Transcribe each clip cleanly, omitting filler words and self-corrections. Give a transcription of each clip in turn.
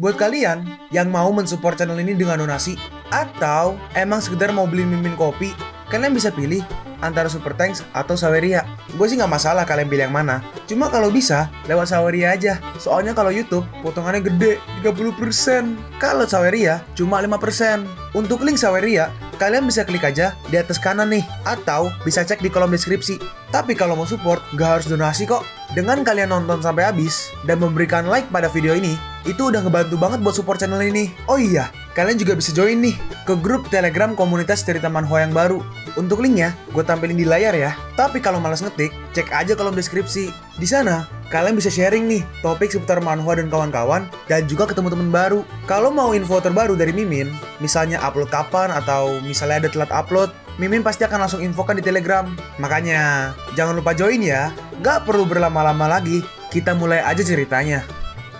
Buat kalian yang mau mensupport channel ini dengan donasi, atau emang sekedar mau beli mimin kopi, kalian bisa pilih antara Super Thanks atau Saweria. Gue sih nggak masalah kalian pilih yang mana. Cuma kalau bisa, lewat Saweria aja. Soalnya kalau YouTube, potongannya gede, 30%. Kalau Saweria, cuma 5%. Untuk link Saweria, kalian bisa klik aja di atas kanan nih. Atau bisa cek di kolom deskripsi. Tapi kalau mau support, nggak harus donasi kok. Dengan kalian nonton sampai habis, dan memberikan like pada video ini, itu udah ngebantu banget buat support channel ini. Oh iya, kalian juga bisa join nih ke grup Telegram komunitas cerita manhwa yang baru. Untuk linknya, gue tampilin di layar ya. Tapi kalau malas ngetik, cek aja kolom deskripsi. Di sana, kalian bisa sharing nih topik seputar manhwa dan kawan-kawan, dan juga ketemu teman baru. Kalau mau info terbaru dari Mimin, misalnya upload kapan atau misalnya ada telat upload, Mimin pasti akan langsung infokan di Telegram. Makanya, jangan lupa join ya. Gak perlu berlama-lama lagi, kita mulai aja ceritanya.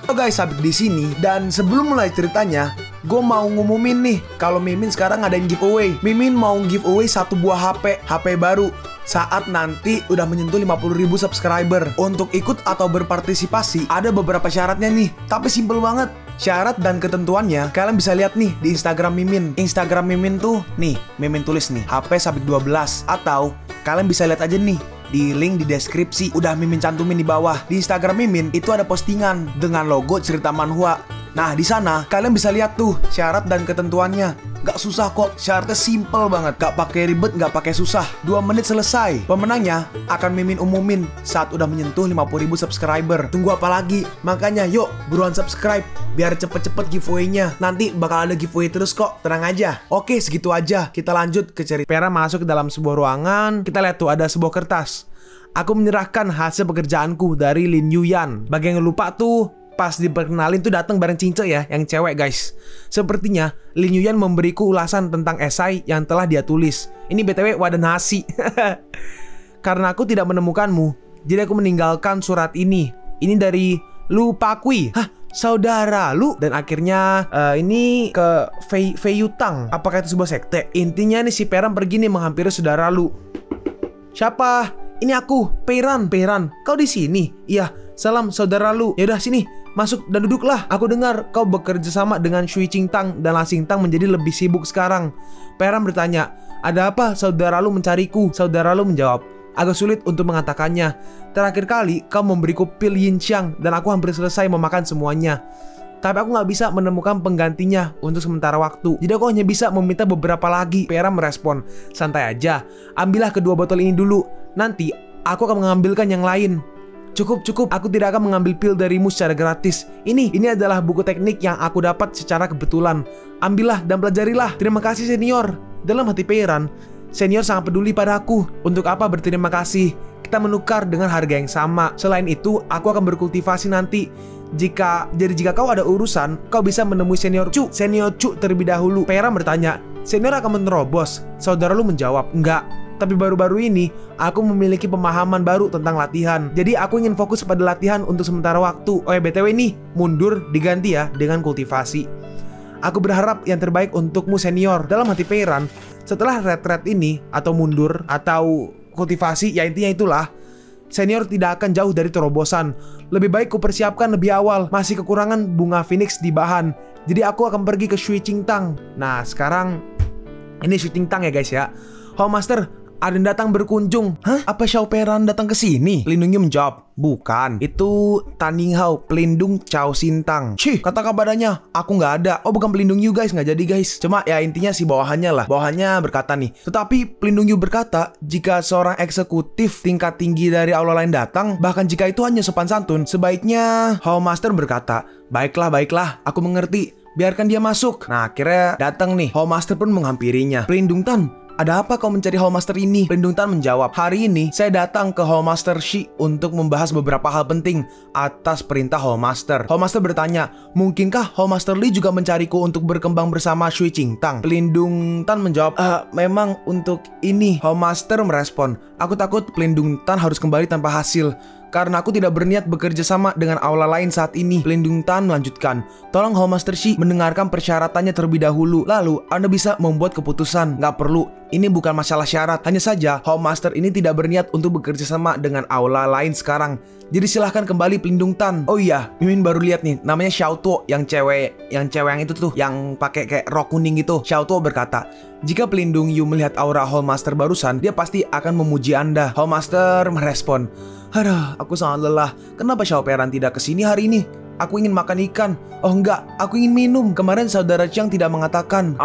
Oke guys, sampai di sini, dan sebelum mulai ceritanya, gue mau ngumumin nih kalau Mimin sekarang ngadain giveaway. Mimin mau giveaway satu buah HP baru saat nanti udah menyentuh 50.000 subscriber. Untuk ikut atau berpartisipasi ada beberapa syaratnya nih, tapi simple banget. Syarat dan ketentuannya kalian bisa lihat nih di Instagram Mimin. Instagram Mimin tuh nih, Mimin tulis nih HP Sabik 12, atau kalian bisa lihat aja nih di link di deskripsi, udah Mimin cantumin di bawah. Di Instagram Mimin itu ada postingan dengan logo cerita manhwa. Nah, di sana kalian bisa lihat tuh syarat dan ketentuannya. Gak susah kok, syaratnya simple banget. Gak pakai ribet, gak pakai susah. 2 menit selesai. Pemenangnya akan Mimin umumin saat udah menyentuh 50.000 subscriber. Tunggu apa lagi? Makanya yuk, buruan subscribe biar cepet-cepet giveaway-nya. Nanti bakal ada giveaway terus kok, tenang aja. Oke, segitu aja. Kita lanjut ke cerita. Pera masuk ke dalam sebuah ruangan. Kita lihat tuh ada sebuah kertas. Aku menyerahkan hasil pekerjaanku dari Lin Yuyan. Bagi yang lupa tuh, pas diperkenalin tuh datang bareng Cince ya, yang cewek guys. Sepertinya Lin Yuyan memberiku ulasan tentang esai yang telah dia tulis. Ini BTW wadah nasi. Karena aku tidak menemukanmu, jadi aku meninggalkan surat ini. Ini dari Lu Pakui. Hah? Saudara lu? Dan akhirnya ini ke Fei Yutang. Apakah itu sebuah sekte? Intinya nih si Peran pergi nih menghampiri saudara lu. Siapa? Ini aku, Peran. Peran, kau di sini? Iya, salam saudara lu. Yaudah sini, masuk dan duduklah. Aku dengar kau bekerja sama dengan Shui Qingtang dan La Xingtang menjadi lebih sibuk sekarang. Peran bertanya, ada apa saudara lu mencariku? Saudara lu menjawab, agak sulit untuk mengatakannya. Terakhir kali kau memberiku pil Yin Xiang dan aku hampir selesai memakan semuanya. Tapi aku nggak bisa menemukan penggantinya untuk sementara waktu. Jadi aku hanya bisa meminta beberapa lagi. Peran merespon, santai aja. Ambillah kedua botol ini dulu. Nanti aku akan mengambilkan yang lain. Cukup. Aku tidak akan mengambil pil darimu secara gratis. Ini adalah buku teknik yang aku dapat secara kebetulan. Ambillah dan pelajarilah. Terima kasih senior. Dalam hati Peran, senior sangat peduli padaku. Untuk apa berterima kasih? Kita menukar dengan harga yang sama. Selain itu, aku akan berkultivasi nanti. Jika kau ada urusan, kau bisa menemui Senior Chu terlebih dahulu. Peran bertanya, senior akan menerobos? Saudara lu menjawab, enggak. Tapi baru-baru ini, aku memiliki pemahaman baru tentang latihan. Jadi aku ingin fokus pada latihan untuk sementara waktu. Oh ya BTW nih, mundur diganti ya dengan kultivasi. Aku berharap yang terbaik untukmu senior. Dalam hati Peran, setelah retret ini, atau mundur, atau kultivasi, ya intinya itulah, senior tidak akan jauh dari terobosan. Lebih baik kupersiapkan lebih awal. Masih kekurangan bunga phoenix di bahan. Jadi aku akan pergi ke Shui Qingtang. Nah sekarang ini Shui Qingtang ya guys ya. Home Master, ada yang datang berkunjung. Hah? Apa Xiao Peran datang ke sini? Pelindungnya menjawab, bukan. Itu Tan Yinghao, pelindung Cao Xintang. Cih, kata kabarnya aku nggak ada. Oh bukan pelindung Yu guys, nggak jadi guys. Cuma ya intinya si bawahannya lah. Bawahannya berkata nih. Tetapi pelindung Yu berkata, jika seorang eksekutif tingkat tinggi dari aula lain datang, bahkan jika itu hanya sopan santun, sebaiknya Hao Master berkata, baiklah, aku mengerti. Biarkan dia masuk. Nah akhirnya datang nih. Hao Master pun menghampirinya. Pelindung Tan, ada apa kau mencari Hall Master ini? Pelindung Tan menjawab, hari ini saya datang ke Hall Master Shi untuk membahas beberapa hal penting atas perintah Hall Master. Hall Master bertanya, mungkinkah Hall Master Li juga mencariku untuk berkembang bersama Shui Qingtang? Pelindung Tan menjawab, memang untuk ini. Hall Master merespon, aku takut Pelindung Tan harus kembali tanpa hasil. karena aku tidak berniat bekerja sama dengan aula lain saat ini. Pelindung Tan melanjutkan, tolong Howmaster Shi mendengarkan persyaratannya terlebih dahulu, lalu Anda bisa membuat keputusan. Nggak perlu, ini bukan masalah syarat. Hanya saja Howmaster ini tidak berniat untuk bekerja sama dengan aula lain sekarang. Jadi silahkan kembali Pelindung Tan. Oh iya, Mimin baru lihat nih, namanya Xiao Tuo, yang cewek yang itu tuh, yang pakai kayak rok kuning gitu. Xiao Tuo berkata, jika Pelindung Yu melihat aura Howmaster barusan, dia pasti akan memuji Anda. Howmaster merespon, aduh, aku sangat lelah. Kenapa Xiao Peran tidak kesini hari ini? Aku ingin makan ikan. Oh enggak, aku ingin minum. Kemarin saudara Chiang tidak mengatakan.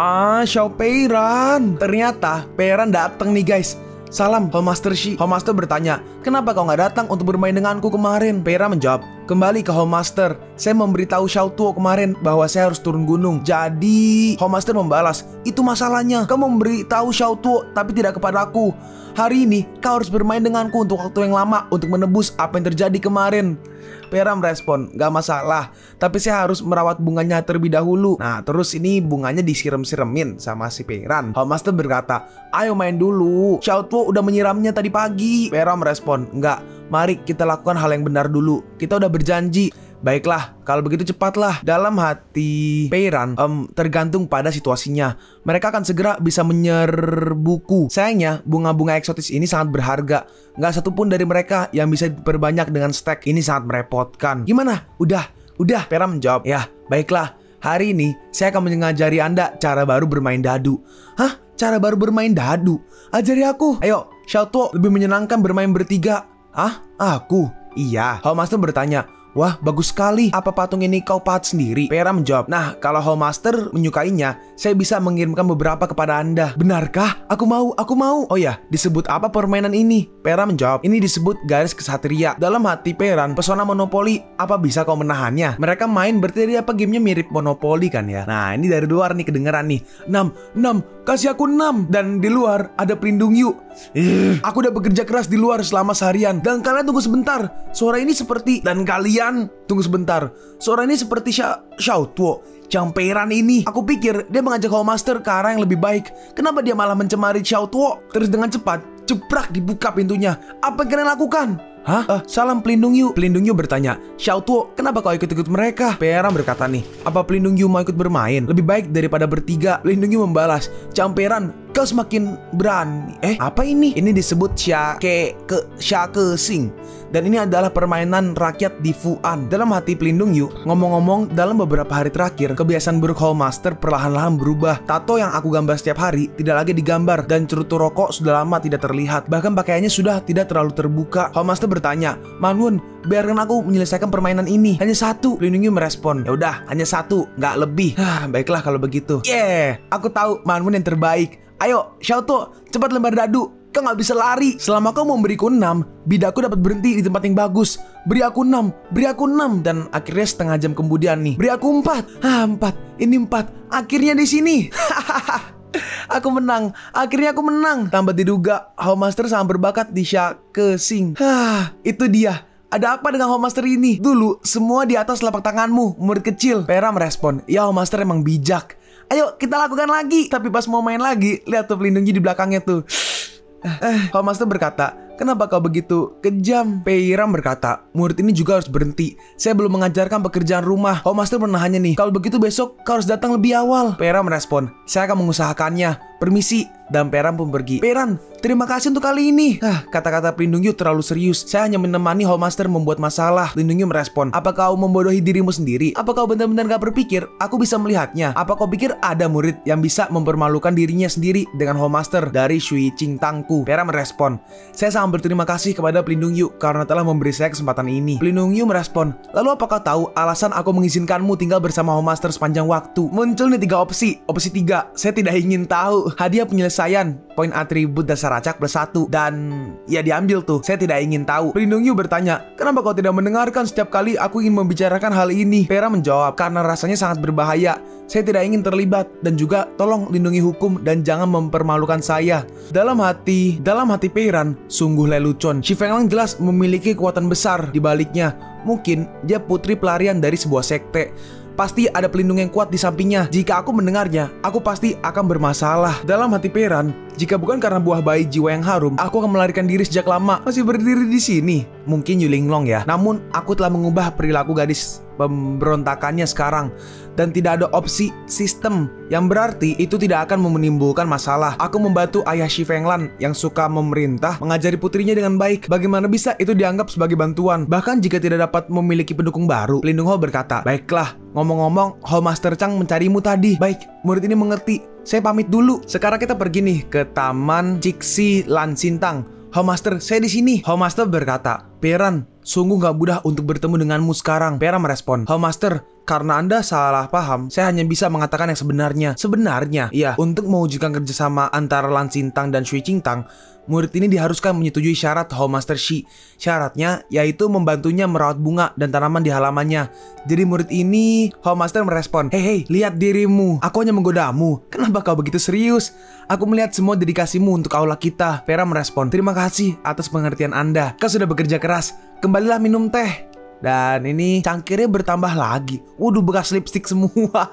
Xiao Peran. Ternyata Peran datang nih guys. Salam Howmaster Shi. Howmaster bertanya, kenapa kau nggak datang untuk bermain denganku kemarin? Peran menjawab, kembali ke Howmaster. Saya memberitahu Xiao Tuo kemarin bahwa saya harus turun gunung. Jadi Howmaster membalas, itu masalahnya. Kamu memberitahu Xiao Tuo tapi tidak kepadaku. Hari ini kau harus bermain denganku untuk waktu yang lama untuk menebus apa yang terjadi kemarin. Peran merespon, gak masalah, tapi saya harus merawat bunganya terlebih dahulu. Nah terus ini bunganya disiram-siramin sama si Peran. Howmaster berkata, ayo main dulu, Xiao Tuo udah menyiramnya tadi pagi. Peran merespon, enggak, mari kita lakukan hal yang benar dulu. Kita udah berjanji. Baiklah, kalau begitu cepatlah. Dalam hati Peran, tergantung pada situasinya. Mereka akan segera bisa menyerbuku. Sayangnya, bunga-bunga eksotis ini sangat berharga. Nggak satupun dari mereka yang bisa diperbanyak dengan stek. Ini sangat merepotkan. Gimana? Udah. Peran menjawab, ya, baiklah. Hari ini, saya akan mengajari Anda cara baru bermain dadu. Hah? Cara baru bermain dadu? Ajari aku. Ayo, Xiao Tuo lebih menyenangkan bermain bertiga. Hah? Aku? Iya. Howmaster bertanya, wah, bagus sekali. Apa patung ini kau pahat sendiri? Peran menjawab, nah, kalau Howmaster menyukainya, saya bisa mengirimkan beberapa kepada Anda. Benarkah? Aku mau. Oh ya, disebut apa permainan ini? Peran menjawab, ini disebut garis kesatria. Dalam hati Peran, pesona monopoli, apa bisa kau menahannya? Mereka main berarti apa gamenya mirip monopoli kan ya? Nah, ini dari luar nih kedengeran nih. 6, kasih aku 6. Dan di luar ada Pelindung Yu. Aku udah bekerja keras di luar selama seharian. Dan kalian tunggu sebentar. Suara ini seperti, dan kalian tunggu sebentar. Suara ini seperti Xiao Tuo. Chiang Peran ini. Aku pikir dia mengajak Howmaster ke arah yang lebih baik. Kenapa dia malah mencemari Xiao Tuo? Terus dengan cepat, jebrak dibuka pintunya. Apa yang kalian lakukan? Hah? Salam Pelindung Yu. Pelindung Yu bertanya, Xiao Tuo, kenapa kau ikut-ikut mereka? Peran berkata nih, apa Pelindung Yu mau ikut bermain? Lebih baik daripada bertiga. Pelindung Yu membalas, Chiang Peran, kau semakin berani. Apa ini? Ini disebut Xia Ke Sing. Dan ini adalah permainan rakyat di Fuan. Dalam hati Pelindung Yu, ngomong-ngomong, dalam beberapa hari terakhir, kebiasaan buruk Howmaster perlahan-lahan berubah. Tato yang aku gambar setiap hari tidak lagi digambar, dan cerutu rokok sudah lama tidak terlihat. Bahkan pakaiannya sudah tidak terlalu terbuka. Howmaster bertanya, Manwun, biarkan aku menyelesaikan permainan ini. Hanya satu. Pelindung Yu merespon, ya udah, hanya satu, nggak lebih. Baiklah kalau begitu. Aku tahu Manwun yang terbaik. Ayo, Xiao Tuo, cepat lembar dadu. Kau nggak bisa lari. Selama kau memberiku 6, bidaku dapat berhenti di tempat yang bagus. Beri aku 6. Dan akhirnya setengah jam kemudian nih, beri aku 4. 4. Ini 4. Akhirnya di sini. Aku menang. Akhirnya aku menang. Tanpa diduga, Howmaster sangat berbakat di Xia Ke Sing. Itu dia. Ada apa dengan Howmaster ini? Dulu, semua di atas telapak tanganmu, murid kecil. Peran merespon, ya Howmaster emang bijak. Ayo, kita lakukan lagi. Tapi pas mau main lagi, lihat tuh Pelindung Yu di belakangnya tuh. Howmaster berkata, kenapa kau begitu kejam? Peran berkata, murid ini juga harus berhenti. Saya belum mengajarkan pekerjaan rumah. Howmaster menahannya nih. Kalau begitu besok kau harus datang lebih awal. Peran merespon, saya akan mengusahakannya. Permisi. Dan Peran pun pergi. Peran, terima kasih untuk kali ini. Kata-kata Pelindung Yu terlalu serius. Saya hanya menemani Howmaster membuat masalah. Pelindung Yu merespon, apa kau membodohi dirimu sendiri? Apa kau benar-benar gak berpikir aku bisa melihatnya? Apa kau pikir ada murid yang bisa mempermalukan dirinya sendiri dengan Howmaster dari Shui Ching Tangku? Peran merespon, saya sangat berterima kasih kepada Pelindung Yu karena telah memberi saya kesempatan ini. Pelindung Yu merespon, lalu apa kau tahu alasan aku mengizinkanmu tinggal bersama Howmaster sepanjang waktu? Muncul nih 3 opsi. Opsi 3, saya tidak ingin tahu. Hadiah penyelesaian, poin atribut dasar acak +1. Dan ya diambil tuh, saya tidak ingin tahu. Pelindung Yu bertanya, kenapa kau tidak mendengarkan setiap kali aku ingin membicarakan hal ini? Peran menjawab, karena rasanya sangat berbahaya. Saya tidak ingin terlibat. Dan juga tolong lindungi hukum dan jangan mempermalukan saya. Dalam hati Peran sungguh lelucon. Xi Fenglang jelas memiliki kekuatan besar di baliknya. Mungkin dia putri pelarian dari sebuah sekte. pasti ada pelindung yang kuat di sampingnya. Jika aku mendengarnya, aku pasti akan bermasalah. Dalam hati Peran, jika bukan karena buah bayi jiwa yang harum, aku akan melarikan diri sejak lama. Masih berdiri di sini. Mungkin Yulinglong ya. Namun, aku telah mengubah perilaku gadis pemberontakannya sekarang. Dan tidak ada opsi sistem, yang berarti itu tidak akan menimbulkan masalah. Aku membantu ayah Shi Fenglan yang suka memerintah mengajari putrinya dengan baik. Bagaimana bisa itu dianggap sebagai bantuan? Bahkan jika tidak dapat memiliki pendukung baru. Lindung Ho berkata, baiklah, ngomong-ngomong, Hall Master Chang mencarimu tadi. Baik, murid ini mengerti. Saya pamit dulu. Sekarang kita pergi nih ke Taman Cixi Lan Sintang. Hall Master, saya di sini. Hall Master berkata, Peran, sungguh gak mudah untuk bertemu denganmu sekarang. Peran merespon, Hall Master, karena Anda salah paham, saya hanya bisa mengatakan yang sebenarnya. Sebenarnya, iya, untuk mewujudkan kerjasama antara Lan Sintang dan Shui Qingtang, murid ini diharuskan menyetujui syarat Hall Master Shi. Syaratnya yaitu membantunya merawat bunga dan tanaman di halamannya. Jadi murid ini, Hall Master merespon, hei, lihat dirimu, aku hanya menggodamu. Kenapa kau begitu serius? Aku melihat semua dedikasimu untuk aula kita. Vera merespon, terima kasih atas pengertian Anda. Kau sudah bekerja keras. Kembalilah minum teh. Dan ini cangkirnya bertambah lagi. Waduh, bekas lipstick semua.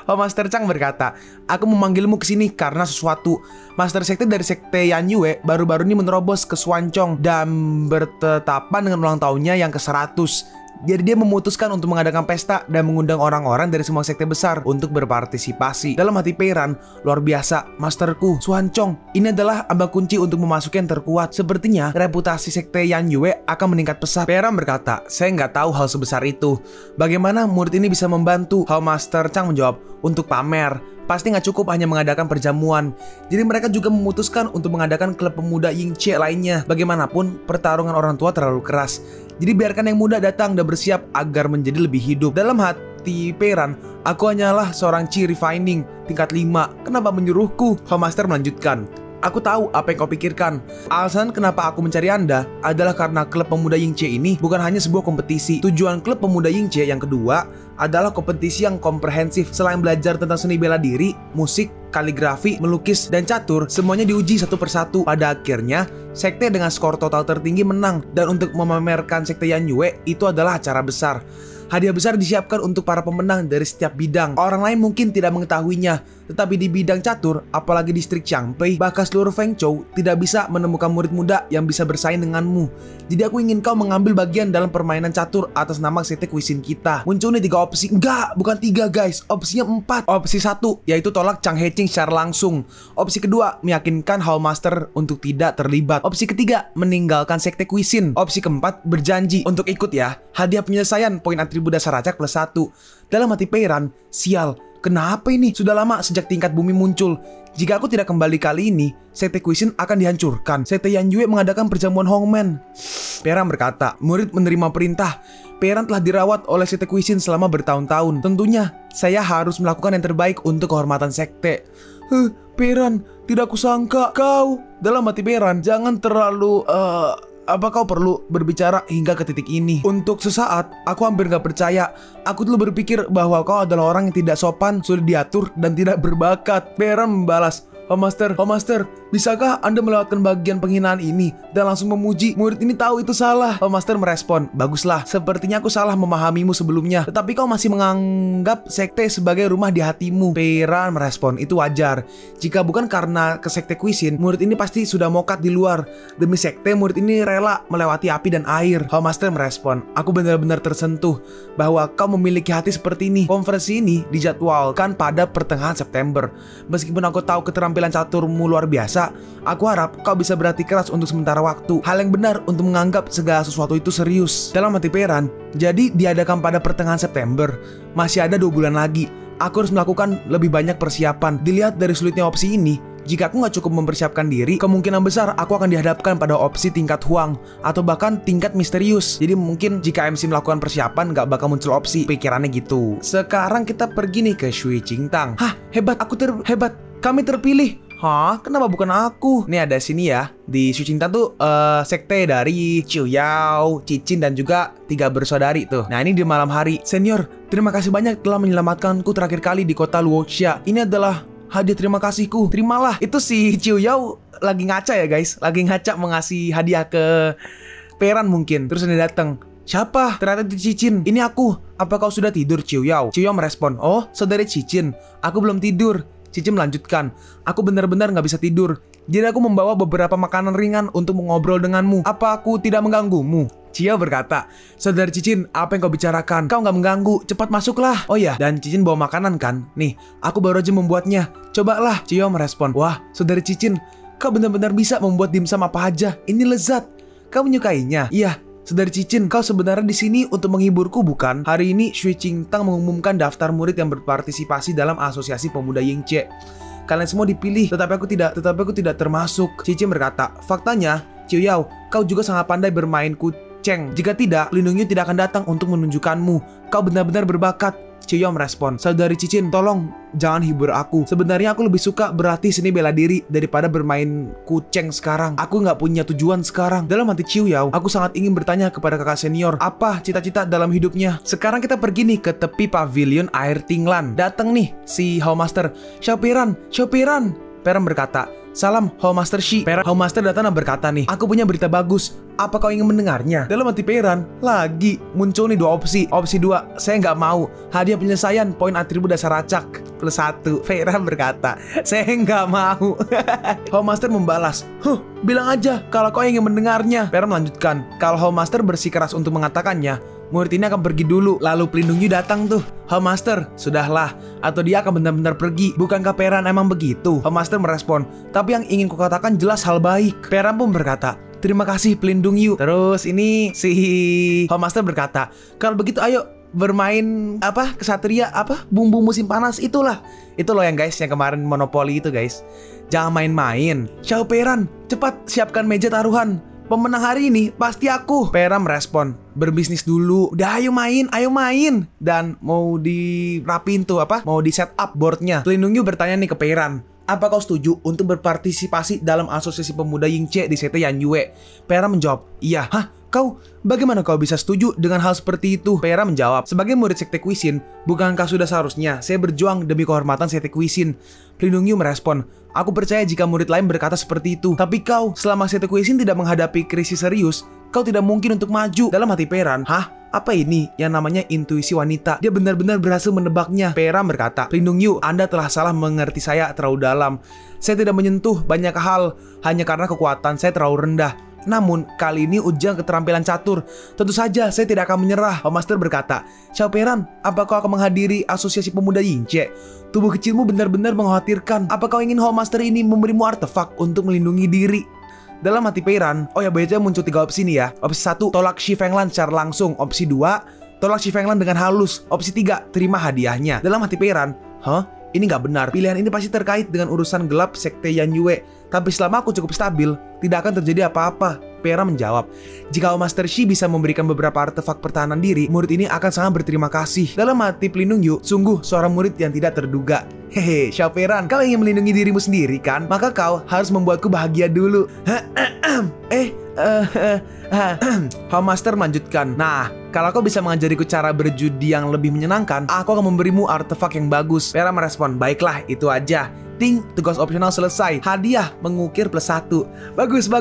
Oh, Master Chang berkata, aku memanggilmu ke sini karena sesuatu. Master Sekte dari Sekte Yan Yue baru-baru ini menerobos ke Swancong dan bertetapan dengan ulang tahunnya yang ke-100. Jadi dia memutuskan untuk mengadakan pesta dan mengundang orang-orang dari semua sekte besar untuk berpartisipasi. Dalam hati Peran, luar biasa, masterku, Swancong, ini adalah ambang kunci untuk memasuki yang terkuat. Sepertinya reputasi sekte Yan Yue akan meningkat pesat. Peran berkata, saya nggak tahu hal sebesar itu. Bagaimana murid ini bisa membantu? Hall Master Chang menjawab, untuk pamer. Pasti nggak cukup hanya mengadakan perjamuan. Jadi mereka juga memutuskan untuk mengadakan klub pemuda Yingche lainnya. Bagaimanapun, pertarungan orang tua terlalu keras. Jadi biarkan yang muda datang dan bersiap agar menjadi lebih hidup. Dalam hati Peran, aku hanyalah seorang Chi Refining tingkat 5. Kenapa menyuruhku? Hall Master melanjutkan, aku tahu apa yang kau pikirkan. Alasan kenapa aku mencari Anda adalah karena klub pemuda Yingche ini bukan hanya sebuah kompetisi. Tujuan klub pemuda Yingche yang kedua adalah kompetisi yang komprehensif. Selain belajar tentang seni bela diri, musik, kaligrafi, melukis, dan catur, semuanya diuji satu persatu. Pada akhirnya, sekte dengan skor total tertinggi menang. Dan untuk memamerkan sekte Yan Yue, itu adalah acara besar. Hadiah besar disiapkan untuk para pemenang dari setiap bidang. Orang lain mungkin tidak mengetahuinya, tetapi di bidang catur, apalagi distrik Changpei, bahkan seluruh Fengzhou tidak bisa menemukan murid muda yang bisa bersaing denganmu. Jadi aku ingin kau mengambil bagian dalam permainan catur atas nama sekte Kuisin kita. Munculnya 3 opsi. Enggak, bukan 3 guys, opsinya 4. Opsi 1, yaitu tolak Chang Heching secara langsung. Opsi kedua, meyakinkan Hall Master untuk tidak terlibat. Opsi ketiga, meninggalkan sekte Kuisin. Opsi keempat, berjanji untuk ikut ya. Hadiah penyelesaian poin atribut dasar acak +1. Dalam hati Peran, sial, kenapa ini? Sudah lama sejak tingkat bumi muncul. Jika aku tidak kembali kali ini, sekte Kuisin akan dihancurkan. Sekte Yan Yue mengadakan perjamuan Hongmen. Peran berkata, murid menerima perintah. Peran telah dirawat oleh sekte Kuisin selama bertahun-tahun. Tentunya, saya harus melakukan yang terbaik untuk kehormatan sekte. Peran, tidak kusangka kau. Dalam hati Peran, jangan terlalu apa kau perlu berbicara hingga ke titik ini? Untuk sesaat, aku hampir gak percaya. Aku dulu berpikir bahwa kau adalah orang yang tidak sopan, sulit diatur, dan tidak berbakat. Peran membalas, Oh Master, bisakah Anda melewatkan bagian penghinaan ini dan langsung memuji? Murid ini tahu itu salah. Oh Master merespon, baguslah, sepertinya aku salah memahamimu sebelumnya, tetapi kau masih menganggap sekte sebagai rumah di hatimu. Peran merespon, itu wajar. Jika bukan karena ke sekte Kuisin, murid ini pasti sudah mokat di luar. Demi sekte, murid ini rela melewati api dan air. Oh Master merespon, aku benar-benar tersentuh bahwa kau memiliki hati seperti ini. Konferensi ini dijadwalkan pada pertengahan September. Meskipun aku tahu keterampilan caturmu luar biasa, aku harap kau bisa berhati keras untuk sementara waktu. Hal yang benar untuk menganggap segala sesuatu itu serius. Dalam hati Peran, jadi diadakan pada pertengahan September. Masih ada 2 bulan lagi. Aku harus melakukan lebih banyak persiapan. Dilihat dari sulitnya opsi ini, jika aku nggak cukup mempersiapkan diri, kemungkinan besar aku akan dihadapkan pada opsi tingkat Huang atau bahkan tingkat misterius. Jadi mungkin jika MC melakukan persiapan, nggak bakal muncul opsi. Pikirannya gitu. Sekarang kita pergi nih ke Shui Qingtang. Hah, hebat, hebat. Kami terpilih. Hah? Kenapa bukan aku? Nih ada sini ya. Di Shui Qingtang tuh sekte dari Qiu Yao, Cicin dan juga 3 bersaudari tuh. Nah ini di malam hari. Senior, terima kasih banyak telah menyelamatkanku terakhir kali di kota Luoxia. Ini adalah hadiah terima kasihku. Terimalah. Itu si Qiu Yao lagi ngaca ya guys. Lagi ngaca mengasih hadiah ke Peran mungkin. Terus dia datang. Siapa? Ternyata itu Cicin. Ini aku. apa kau sudah tidur, Ciuyao? Ciuyao merespon, oh, saudari Cicin, aku belum tidur. Cici melanjutkan, aku benar-benar nggak bisa tidur. Jadi aku membawa beberapa makanan ringan untuk mengobrol denganmu. Apa aku tidak mengganggumu? Ciao berkata, saudari Cicin, apa yang kau bicarakan? Kau nggak mengganggu, cepat masuklah. Oh ya, dan Cicin bawa makanan kan? Nih, aku baru aja membuatnya. Cobalah. Ciao merespon, wah, saudari Cicin, kau benar-benar bisa membuat dimsum apa aja. Ini lezat. Kau menyukainya? Iya. Saudari Cicin, kau sebenarnya di sini untuk menghiburku, bukan? Hari ini Shui Qingtang mengumumkan daftar murid yang berpartisipasi dalam Asosiasi Pemuda Yingce. Kalian semua dipilih, tetapi aku tidak termasuk. Cicin berkata, faktanya, Ciuyao, kau juga sangat pandai bermain kucing. Jika tidak, Lindungyu tidak akan datang untuk menunjukkanmu. Kau benar-benar berbakat. Ciuyao merespon, saudari Cicin, tolong jangan hibur aku. Sebenarnya aku lebih suka berlatih seni bela diri daripada bermain kucing sekarang. Aku nggak punya tujuan sekarang. Dalam hati Ciuyao, aku sangat ingin bertanya kepada kakak senior, apa cita-cita dalam hidupnya. Sekarang kita pergi nih ke tepi pavilion air Tinglan. Datang nih si Howmaster. Xiaopiran. Peran berkata, salam Howmaster Shi. Howmaster datang dan berkata nih, aku punya berita bagus. Apa kau ingin mendengarnya? Dalam hati Peran, lagi muncul nih dua opsi. Opsi 2, saya nggak mau. Hadiah penyelesaian poin atribut dasar acak +1. Peran berkata, saya nggak mau. Howmaster membalas, bilang aja kalau kau ingin mendengarnya. Peran melanjutkan, kalau Howmaster bersikeras untuk mengatakannya, murid ini akan pergi dulu. Lalu Pelindungnya datang tuh. Howmaster, sudahlah, atau dia akan benar-benar pergi. Bukankah Peran emang begitu? Howmaster merespon, tapi yang ingin kukatakan jelas hal baik. Peran pun berkata, terima kasih Pelindungyu. Terus ini si Howmaster berkata, kalau begitu ayo bermain kesatria bumbu musim panas itulah. Itu loh yang guys, yang kemarin monopoli itu guys. Jangan main-main. Xiao Peran, cepat siapkan meja taruhan. Pemenang hari ini pasti aku. Peran merespon, berbisnis dulu. Udah ayo main. Dan mau dirapin tuh mau di set up boardnya. Pelindungnya bertanya nih ke Peran, apa kau setuju untuk berpartisipasi dalam Asosiasi Pemuda Yingce di CT Yanyue? Peran menjawab, iya. Hah? Kau? Bagaimana kau bisa setuju dengan hal seperti itu? Peran menjawab, sebagai murid Sekte Kuisin, bukankah sudah seharusnya saya berjuang demi kehormatan Sekte Kuisin? Pelindungnya merespon, aku percaya jika murid lain berkata seperti itu. Tapi kau, selama Sekte Kuisin tidak menghadapi krisis serius, kau tidak mungkin untuk maju. Dalam hati Peran, hah? Apa ini yang namanya intuisi wanita? Dia benar-benar berhasil menebaknya. Peran berkata, Pelindungyu, Anda telah salah mengerti saya terlalu dalam. Saya tidak menyentuh banyak hal hanya karena kekuatan saya terlalu rendah. Namun, kali ini ujian keterampilan catur. Tentu saja saya tidak akan menyerah. Howmaster berkata, Xiao Peran, apa kau akan menghadiri Asosiasi Pemuda Yingce? Tubuh kecilmu benar-benar mengkhawatirkan. Apa kau ingin Howmaster ini memberimu artefak untuk melindungi diri? Dalam hati Peran, oh ya biasanya muncul 3 opsi nih ya. Opsi 1, tolak Shi Fenglan secara langsung. Opsi 2, tolak Shi Fenglan dengan halus. Opsi 3, terima hadiahnya. Dalam hati Peran, ini nggak benar. Pilihan ini pasti terkait dengan urusan gelap Sekte Yanyue. Tapi selama aku cukup stabil, tidak akan terjadi apa-apa. Peran menjawab, jika Master Shi bisa memberikan beberapa artefak pertahanan diri, murid ini akan sangat berterima kasih. Dalam hati Pelindungyu, sungguh seorang murid yang tidak terduga. Hehe, Xiao Peran, kau ingin melindungi dirimu sendiri kan? Maka kau harus membuatku bahagia dulu. Howmaster melanjutkan, nah, kalau kau bisa mengajariku cara berjudi yang lebih menyenangkan, aku akan memberimu artefak yang bagus. Peran merespon, baiklah, itu aja. Ting, tugas opsional selesai. Hadiah mengukir +1. Bagus.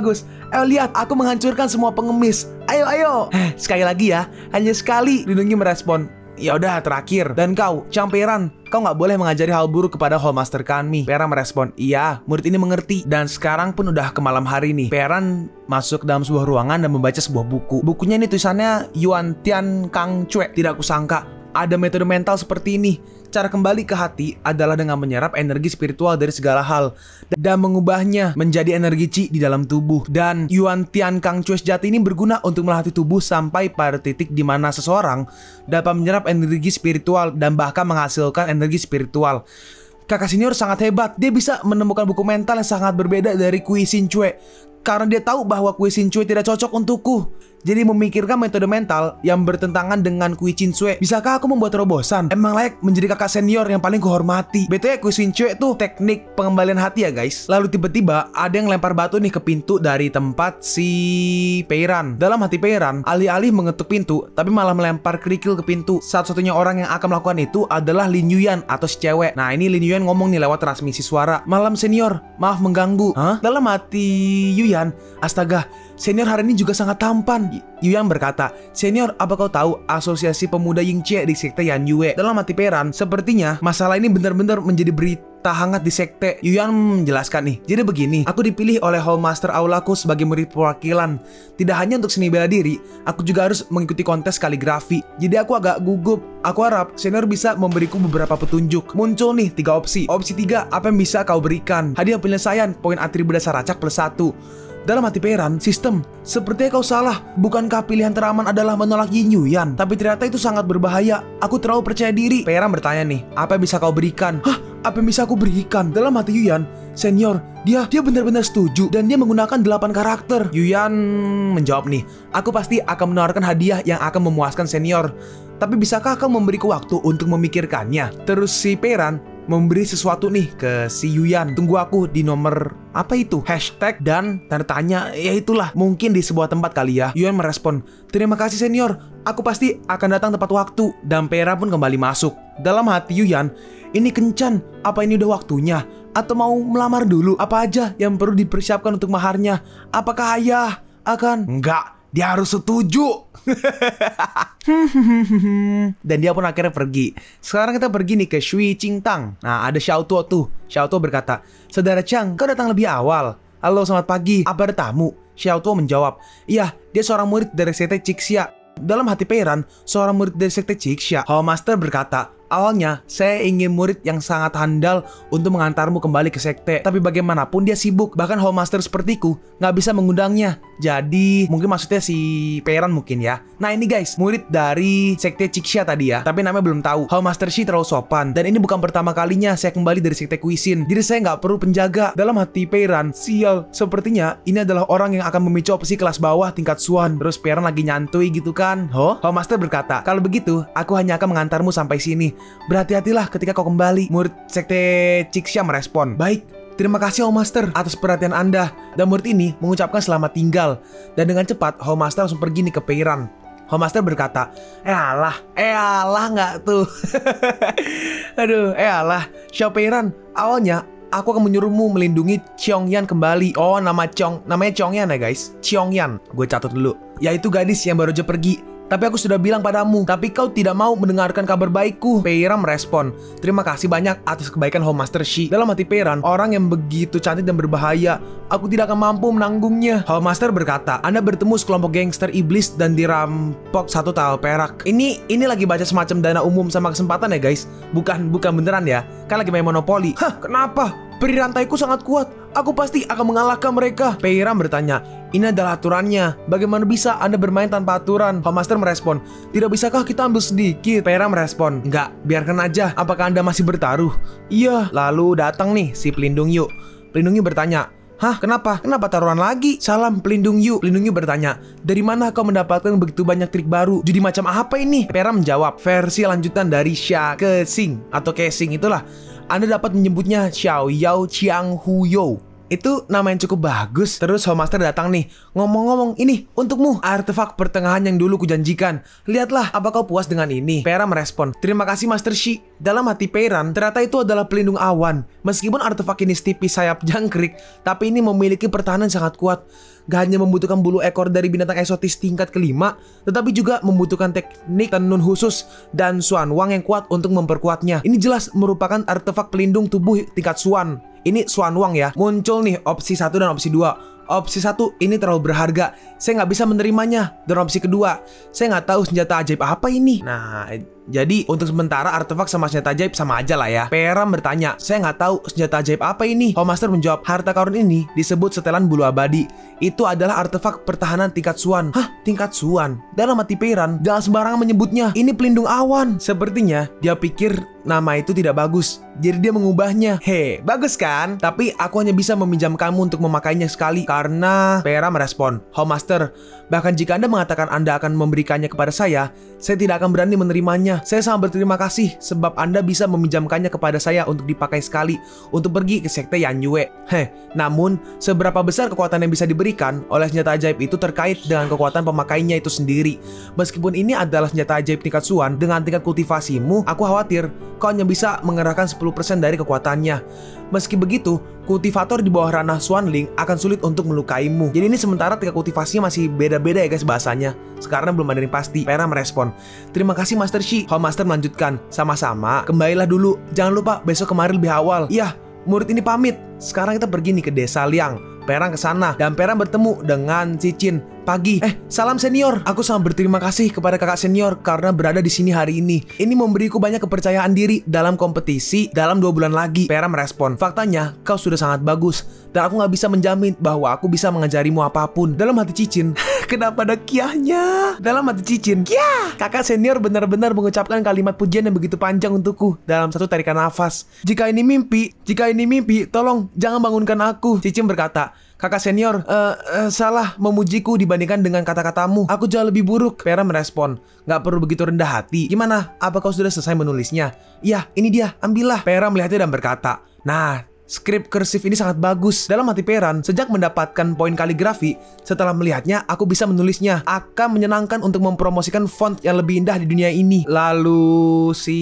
Ayo lihat, aku menghancurkan semua pengemis. Ayo. Sekali lagi ya, hanya sekali. Pelindungnya merespon, ya udah terakhir. Dan kau, Chang Peran, kau nggak boleh mengajari hal buruk kepada Howmaster kami. Peran merespon, iya, murid ini mengerti. Dan sekarang pun udah ke malam hari nih. Peran masuk dalam sebuah ruangan dan membaca sebuah buku. Bukunya ini tulisannya Yuan Tian Kang Cue. Tidak kusangka ada metode mental seperti ini. Cara kembali ke hati adalah dengan menyerap energi spiritual dari segala hal dan mengubahnya menjadi energi Qi di dalam tubuh. Dan Yuan Tian Kang Cue sejati ini berguna untuk melatih tubuh sampai pada titik di mana seseorang dapat menyerap energi spiritual dan bahkan menghasilkan energi spiritual. Kakak senior sangat hebat. Dia bisa menemukan buku mental yang sangat berbeda dari Kui Xin Cue karena dia tahu bahwa Kui Xin Cue tidak cocok untukku. Jadi memikirkan metode mental yang bertentangan dengan Kui Xin Cue. Bisakah aku membuat terobosan? Emang layak menjadi kakak senior yang paling kuhormati. BTW Kui Xin Cue itu teknik pengembalian hati ya guys. Lalu tiba-tiba ada yang lempar batu nih ke pintu dari tempat si Peiran. Dalam hati Peiran, alih-alih mengetuk pintu, tapi malah melempar kerikil ke pintu. Satu-satunya orang yang akan melakukan itu adalah Lin Yuyan atau si cewek. Nah ini Lin Yuyan ngomong nih lewat transmisi suara. Malam senior, maaf mengganggu. Dalam hati Yuyan, astaga, Senior hari ini juga sangat tampan. Yuyan berkata, "Senior, apa kau tahu asosiasi pemuda Yingche di sekte Yanyue?" Dalam hati Peran, sepertinya masalah ini benar-benar menjadi berita hangat di sekte. Yuyan menjelaskan nih, "Jadi begini, aku dipilih oleh Hallmaster Aulaku sebagai murid perwakilan. Tidak hanya untuk seni bela diri, aku juga harus mengikuti kontes kaligrafi. Jadi aku agak gugup. Aku harap senior bisa memberiku beberapa petunjuk." Muncul nih 3 opsi. Opsi 3, apa yang bisa kau berikan? Hadiah penyelesaian, poin atribut dasar acak +1. Dalam hati Peran, sistem, sepertinya kau salah. Bukankah pilihan teraman adalah menolak Yin Yuyan? Tapi ternyata itu sangat berbahaya. Aku terlalu percaya diri. Peran bertanya nih, apa yang bisa kau berikan? Hah? Apa yang bisa aku berikan? Dalam hati Yuyan, senior, dia benar-benar setuju dan dia menggunakan 8 karakter. Yuyan menjawab nih, aku pasti akan menawarkan hadiah yang akan memuaskan senior. Tapi bisakah kau memberiku waktu untuk memikirkannya? Terus si Peran memberi sesuatu nih ke si Yuyan. Tunggu aku di nomor apa itu? Hashtag dan tanda tanya. Ya itulah, mungkin di sebuah tempat kali ya. Yuyan merespon, terima kasih senior, aku pasti akan datang tepat waktu. Dan Pera pun kembali masuk. Dalam hati Yuyan, ini kencan, apa ini udah waktunya? Atau mau melamar dulu? Apa aja yang perlu dipersiapkan untuk maharnya? Apakah ayah akan? Enggak, dia harus setuju. Dan dia pun akhirnya pergi. Sekarang kita pergi nih ke Shui Qingtang. Nah, ada Xiao Tuo tuh. Xiao Tuo berkata, "Saudara Chang, kau datang lebih awal. Halo, selamat pagi. Apa ada tamu?" Xiao Tuo menjawab, "Iya, dia seorang murid dari sekte Cixia." Dalam hati Peran, seorang murid dari sekte Cixia, Hallmaster berkata, "Awalnya, saya ingin murid yang sangat handal untuk mengantarmu kembali ke sekte. Tapi bagaimanapun dia sibuk. Bahkan Hallmaster sepertiku nggak bisa mengundangnya. Jadi, mungkin maksudnya si Peran mungkin ya. Nah ini guys, murid dari sekte Cixia tadi ya. Tapi namanya belum tahu. Hallmaster Shi terlalu sopan. Dan ini bukan pertama kalinya saya kembali dari sekte Kuisin. Jadi saya nggak perlu penjaga." Dalam hati Peran, sial. Sepertinya ini adalah orang yang akan memicu opsi kelas bawah tingkat Suan. Terus Peran lagi nyantui gitu kan. Hallmaster berkata, "Kalau begitu, aku hanya akan mengantarmu sampai sini. Berhati-hatilah ketika kau kembali." Murid sekte Cixia merespon, "Baik, terima kasih Hallmaster atas perhatian Anda." Dan murid ini mengucapkan selamat tinggal. Dan dengan cepat Hallmaster langsung pergi nih ke Peiran. Hallmaster berkata, alah nggak tuh." Aduh, alah, Xiao Peiran, awalnya aku akan menyuruhmu melindungi Qiongyan kembali. Oh, namanya Qiongyan ya guys. Qiongyan, gue catat dulu. Yaitu gadis yang baru aja pergi. Tapi aku sudah bilang padamu, tapi kau tidak mau mendengarkan kabar baikku. Peiran merespon, "Terima kasih banyak atas kebaikan Hallmaster Shi." Dalam hati Peiran, orang yang begitu cantik dan berbahaya, aku tidak akan mampu menanggungnya. Hallmaster berkata, "Anda bertemu sekelompok gangster iblis dan dirampok 1 tael perak." Ini lagi baca semacam dana umum sama kesempatan ya guys. Bukan beneran ya. Kan lagi main monopoli. Hah, kenapa? Peri rantaiku sangat kuat. Aku pasti akan mengalahkan mereka. Peiran bertanya, "Ini adalah aturannya. Bagaimana bisa Anda bermain tanpa aturan?" Hallmaster merespon, "Tidak bisakah kita ambil sedikit?" Peiran merespon, "Enggak, biarkan aja. Apakah Anda masih bertaruh?" "Iya." Lalu datang nih si Pelindung Yu. Pelindung Yu bertanya, "Hah, kenapa? Kenapa taruhan lagi?" "Salam Pelindung Yu." Pelindung Yu bertanya, "Dari mana kau mendapatkan begitu banyak trik baru? Judi macam apa ini?" Peiran menjawab, "Versi lanjutan dari Xia Kesing atau Kesing itulah. Anda dapat menyebutnya Xiao Yao Qiang Hu Yo. Itu nama yang cukup bagus." Terus Hallmaster datang nih, "Ngomong-ngomong, ini untukmu, artefak pertengahan yang dulu kujanjikan. Lihatlah, apa kau puas dengan ini?" Peiran merespon, "Terima kasih Master Shi." Dalam hati Peiran, ternyata itu adalah pelindung awan. Meskipun artefak ini setipis sayap jangkrik, tapi ini memiliki pertahanan sangat kuat. Gak hanya membutuhkan bulu ekor dari binatang eksotis tingkat kelima, tetapi juga membutuhkan teknik tenun khusus dan Suan Wang yang kuat untuk memperkuatnya. Ini jelas merupakan artefak pelindung tubuh tingkat Suan. Ini Suan Wang ya. Muncul nih opsi 1 dan opsi 2. Opsi 1, ini terlalu berharga, saya nggak bisa menerimanya. Dan opsi kedua, saya nggak tahu senjata ajaib apa ini. Nah, jadi untuk sementara artefak sama senjata ajaib sama aja lah ya. Peiran bertanya, "Saya nggak tahu senjata ajaib apa ini." Hallmaster menjawab, "Harta karun ini disebut setelan bulu abadi. Itu adalah artefak pertahanan tingkat Suan." Hah, tingkat Suan? Dalam hati Peiran, jangan sembarangan menyebutnya. Ini pelindung awan. Sepertinya dia pikir nama itu tidak bagus, jadi dia mengubahnya. Bagus kan? Tapi aku hanya bisa meminjam kamu untuk memakainya sekali. Karena Peiran merespon, "Hallmaster, bahkan jika Anda mengatakan Anda akan memberikannya kepada saya tidak akan berani menerimanya. Saya sangat berterima kasih sebab Anda bisa meminjamkannya kepada saya untuk dipakai sekali untuk pergi ke sekte Yanyue." Namun seberapa besar kekuatan yang bisa diberikan oleh senjata ajaib itu terkait dengan kekuatan pemakainya itu sendiri. Meskipun ini adalah senjata ajaib tingkat Suan, dengan tingkat kultivasimu, aku khawatir kau hanya bisa mengerahkan 10% dari kekuatannya. Meski begitu, kultivator di bawah ranah Swanling akan sulit untuk melukaimu. Jadi ini sementara tingkat kultivasinya masih beda-beda ya guys bahasanya. Sekarang belum ada yang pasti. Pera merespon, terima kasih Master Shi. Hallmaster melanjutkan, sama-sama, kembalilah dulu. Jangan lupa besok kemarin lebih awal. Iya, murid ini pamit. Sekarang kita pergi nih ke desa Liang. Perang ke sana dan Perang bertemu dengan Cicin. Pagi. Salam senior. Aku sangat berterima kasih kepada kakak senior karena berada di sini hari ini. Ini memberiku banyak kepercayaan diri dalam kompetisi dalam 2 bulan lagi. Perang merespon, faktanya kau sudah sangat bagus dan aku nggak bisa menjamin bahwa aku bisa mengajarimu apapun. Dalam hati Cicin, kenapa ada kiahnya? Dalam hati Cicin, kiah. Kakak senior benar-benar mengucapkan kalimat pujian yang begitu panjang untukku dalam satu tarikan nafas. Jika ini mimpi, tolong jangan bangunkan aku. Cicin berkata, kakak senior, salah memujiku dibandingkan dengan kata-katamu. Aku jauh lebih buruk. Pera merespon, gak perlu begitu rendah hati. Gimana? Apa kau sudah selesai menulisnya? Iya, ini dia, ambillah. Pera melihatnya dan berkata, nah, skrip kursif ini sangat bagus. Dalam hati Peran, sejak mendapatkan poin kaligrafi, setelah melihatnya, aku bisa menulisnya. Akan menyenangkan untuk mempromosikan font yang lebih indah di dunia ini. Lalu si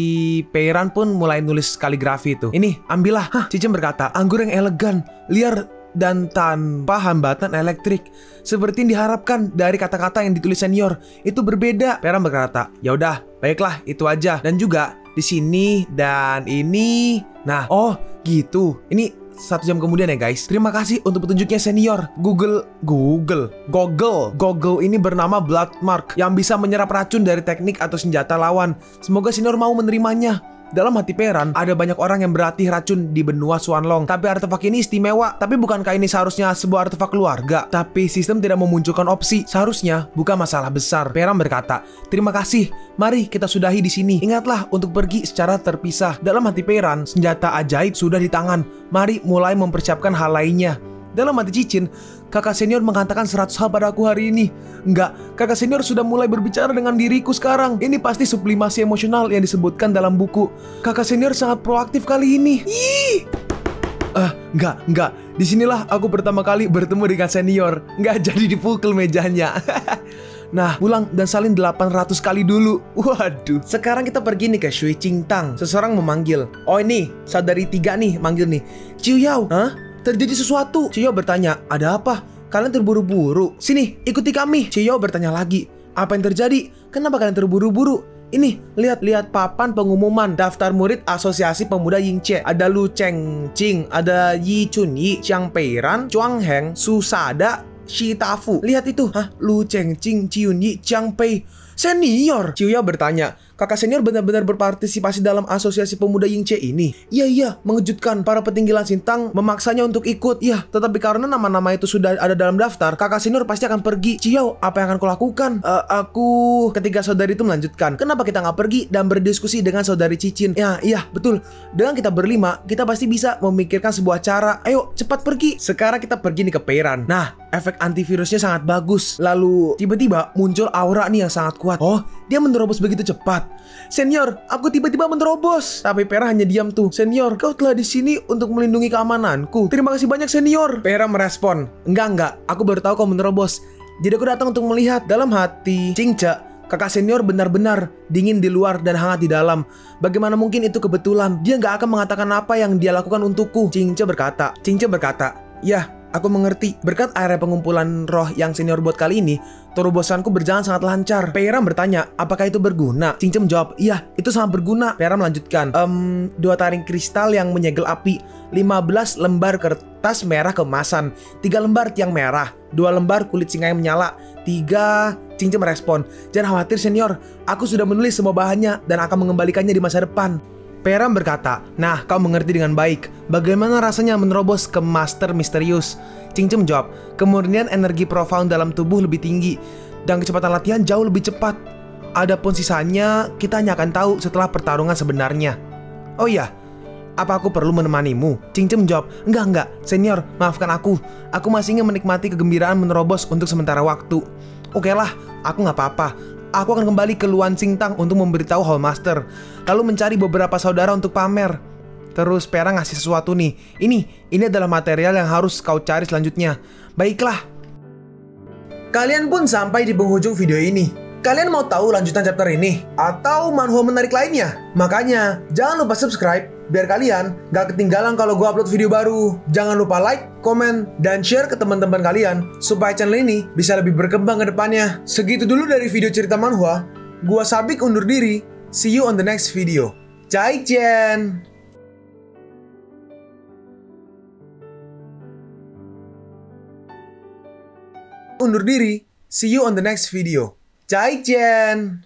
Peran pun mulai nulis kaligrafi itu. Ini, ambillah. Cicin berkata, anggur yang elegan, liar, dan tanpa hambatan elektrik, seperti yang diharapkan dari kata-kata yang ditulis senior. Itu berbeda. Peran berkata, ya udah, baiklah, itu aja. Dan juga di sini dan ini. Nah, oh gitu. Ini 1 jam kemudian ya guys. Terima kasih untuk petunjuknya senior. Google ini bernama Bloodmark yang bisa menyerap racun dari teknik atau senjata lawan. Semoga senior mau menerimanya. Dalam hati Peran, ada banyak orang yang berlatih racun di benua Swanlong. Tapi artefak ini istimewa. Tapi bukankah ini seharusnya sebuah artefak keluarga? Tapi sistem tidak memunculkan opsi. Seharusnya bukan masalah besar. Peran berkata, terima kasih. Mari kita sudahi di sini. Ingatlah untuk pergi secara terpisah. Dalam hati Peran, senjata ajaib sudah di tangan. Mari mulai mempersiapkan hal lainnya. Dalam hati Cicin, kakak senior mengatakan 100 hal padaku hari ini. Enggak, kakak senior sudah mulai berbicara dengan diriku sekarang. Ini pasti sublimasi emosional yang disebutkan dalam buku. Kakak senior sangat proaktif kali ini. Enggak. Disinilah aku pertama kali bertemu dengan senior. Enggak jadi dipukul mejanya. Nah, pulang dan salin 800 kali dulu. Waduh. Sekarang kita pergi nih ke Shui Qingtang. Seseorang memanggil. Oh ini, saudari 3 nih manggil nih. Ciu Yao, terjadi sesuatu. Ciyo bertanya, ada apa? Kalian terburu-buru. Sini, ikuti kami. Ciyo bertanya lagi, apa yang terjadi? Kenapa kalian terburu-buru? Ini, lihat papan pengumuman daftar murid Asosiasi Pemuda Yingche. Ada Lu Chengqing, ada Yi Chunyi, Xiang Peiran, Chuang Heng, Susada, Shi Tafu. Lihat itu. Lu Chengqing, Chunyi, Xiang Pei. Senior. Ciuya bertanya, kakak senior benar-benar berpartisipasi dalam Asosiasi Pemuda Yingche ini? Iya, mengejutkan. Para petinggi Lansintang memaksanya untuk ikut. Iya, tetapi karena nama-nama itu sudah ada dalam daftar, kakak senior pasti akan pergi. Ciao, apa yang akan kau lakukan? Ketiga saudari itu melanjutkan, kenapa kita nggak pergi dan berdiskusi dengan saudari Cicin? Ya, iya, betul. Dengan kita berlima, kita pasti bisa memikirkan sebuah cara. Ayo, cepat pergi. Sekarang kita pergi nih ke Peran. Nah, efek antivirusnya sangat bagus. Lalu, tiba-tiba muncul aura nih yang sangat kuat. Oh, dia menerobos begitu cepat. Senior, aku tiba-tiba menerobos. Tapi Pera hanya diam tuh. Senior, kau telah di sini untuk melindungi keamananku. Terima kasih banyak senior. Pera merespon, enggak. Aku baru tahu kau menerobos. Jadi aku datang untuk melihat. Dalam hati Cingce, kakak senior benar-benar dingin di luar dan hangat di dalam. Bagaimana mungkin itu kebetulan? Dia nggak akan mengatakan apa yang dia lakukan untukku. Cingce berkata, ya, aku mengerti. Berkat area pengumpulan roh yang senior buat kali ini, terobosanku berjalan sangat lancar. Pera bertanya, apakah itu berguna? Cingce menjawab, iya, itu sangat berguna. Pera melanjutkan, 2 taring kristal yang menyegel api, 15 lembar kertas merah kemasan, 3 lembar tiang merah, 2 lembar kulit singa yang menyala, 3... Cingce merespon, jangan khawatir senior, aku sudah menulis semua bahannya dan akan mengembalikannya di masa depan. Peran berkata, nah kau mengerti dengan baik. Bagaimana rasanya menerobos ke Master Misterius? Cingce menjawab, kemurnian energi profound dalam tubuh lebih tinggi dan kecepatan latihan jauh lebih cepat. Adapun sisanya, kita hanya akan tahu setelah pertarungan sebenarnya. Oh iya, apa aku perlu menemanimu? Cingce menjawab, enggak, senior, maafkan aku. Aku masih ingin menikmati kegembiraan menerobos untuk sementara waktu. Oke lah, aku nggak apa-apa. Aku akan kembali ke Luan Xingtang untuk memberitahu Hallmaster, lalu mencari beberapa saudara untuk pamer. Terus Pera ngasih sesuatu nih. Ini adalah material yang harus kau cari selanjutnya. Baiklah. Kalian pun sampai di penghujung video ini. Kalian mau tahu lanjutan chapter ini? Atau manhwa menarik lainnya? Makanya, jangan lupa subscribe biar kalian gak ketinggalan kalau gue upload video baru. Jangan lupa like, komen, dan share ke teman-teman kalian supaya channel ini bisa lebih berkembang ke depannya. Segitu dulu dari video cerita manhwa. Gua Sabik undur diri. See you on the next video. Zaijian! Undur diri. See you on the next video. 再见